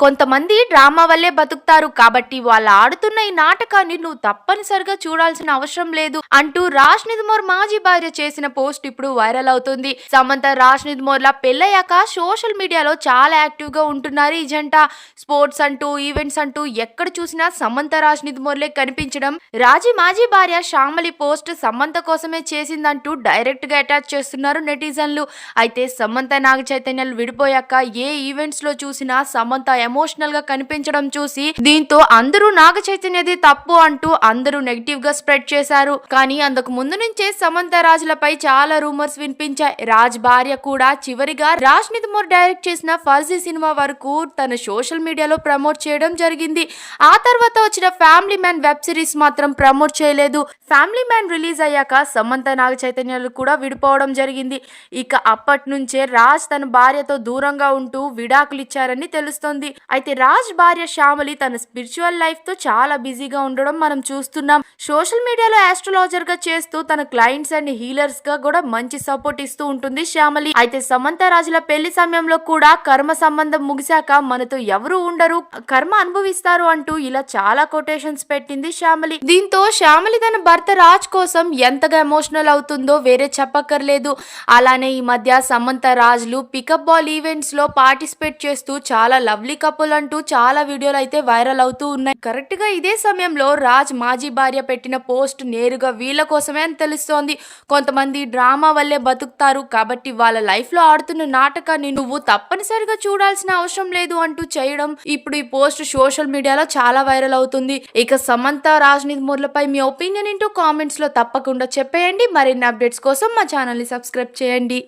కొంతమంది డ్రామా వల్లే బతుకుతారు కాబట్టి వాళ్ళు ఆడుతున్న ఈ నాటకాన్ని నువ్వు తప్పనిసరిగా చూడాల్సిన అవసరం లేదు అంటూ రాజ్ నిదుమోర్ మాజీ భార్య చేసిన పోస్ట్ ఇప్పుడు వైరల్ అవుతుంది. సమంత రాజ్ నిదుమోర్ల పెళ్ళయ్యాక సోషల్ మీడియాలో చాలా యాక్టివ్ గా ఉంటున్నారు ఈ జంట. స్పోర్ట్స్ అంటూ ఈవెంట్స్ అంటూ ఎక్కడ చూసినా సమంత రాజ్ నిదుమోర్లే కనిపించడం, రాజీ మాజీ భార్య శ్యామలి పోస్ట్ సమంత కోసమే చేసిందంటూ డైరెక్ట్ గా అటాచ్ చేస్తున్నారు నెటిజన్లు. అయితే సమంత నాగ చైతన్యాలు విడిపోయాక ఏ ఈవెంట్స్ లో చూసినా సమంత ఎమోషనల్ గా కనిపించడం చూసి దీంతో అందరూ నాగ చైతన్యది తప్పు అంటూ అందరూ నెగిటివ్ గా స్ప్రెడ్ చేశారు. కానీ అందుకు ముందు నుంచే సమంత రాజులపై చాలా రూమర్స్ వినిపించాయి. రాజ్ భార్య కూడా చివరిగా రాజ్ నిదుమోర్ డైరెక్ట్ చేసిన ఫర్జీ సినిమా వరకు తన సోషల్ మీడియాలో ప్రమోట్ చేయడం జరిగింది. ఆ తర్వాత వచ్చిన ఫ్యామిలీ మ్యాన్ వెబ్ సిరీస్ మాత్రం ప్రమోట్ చేయలేదు. ఫ్యామిలీ మ్యాన్ రిలీజ్ అయ్యాక సమంత నాగ చైతన్యాలు కూడా విడిపోవడం జరిగింది. ఇక అప్పటి నుంచే రాజ్ తన భార్యతో దూరంగా ఉంటూ విడాకులు ఇచ్చారని తెలుస్తోంది. అయితే రాజ్ భార్య శ్యామలి తన స్పిరిచువల్ లైఫ్ తో చాలా బిజీగా ఉండడం మనం చూస్తున్నాం. సోషల్ మీడియాలో ఆస్ట్రాలజర్ గా చేస్తూ తన క్లయింట్స్ అండ్ హీలర్స్ గా కూడా మంచి సపోర్ట్ ఇస్తూ ఉంటుంది శ్యామలి. అయితే సమంత రాజుల పెళ్లి సమయంలో కూడా కర్మ సంబంధం ముగిశాక మనతో ఎవరు ఉండరు, కర్మ అనుభవిస్తారు అంటూ ఇలా చాలా కొటేషన్స్ పెట్టింది శ్యామలి. దీంతో శ్యామలి తన భర్త రాజ్ కోసం ఎంతగా ఎమోషనల్ అవుతుందో వేరే చెప్పక్కర్లేదు. అలానే ఈ మధ్య సమంత రాజులు పికప్ బాల్ ఈవెంట్స్ లో పార్టిసిపేట్ చేస్తూ చాలా లవ్లీ కపుల్ అంటూ చాలా వీడియోలు అయితే వైరల్ అవుతూ ఉన్నాయి. కరెక్ట్ గా ఇదే సమయంలో రాజ్ మాజీ భార్య పెట్టిన పోస్ట్ నేరుగా వీళ్ళ కోసమే అని తెలుస్తోంది. కొంతమంది డ్రామా వల్లే బతుకుతారు కాబట్టి వాళ్ళ లైఫ్ లో ఆడుతున్న నాటకాన్ని నువ్వు తప్పనిసరిగా చూడాల్సిన అవసరం లేదు అంటూ చేయడం ఇప్పుడు ఈ పోస్ట్ సోషల్ మీడియాలో చాలా వైరల్ అవుతుంది. ఇక సమంత రాజ్ నిదుమోర్లపై మీ ఒపీనియన్ ఏంటో కామెంట్స్ లో తప్పకుండా చెప్పేయండి. మరిన్ని అప్డేట్స్ కోసం మా ఛానల్ ని సబ్స్క్రైబ్ చేయండి.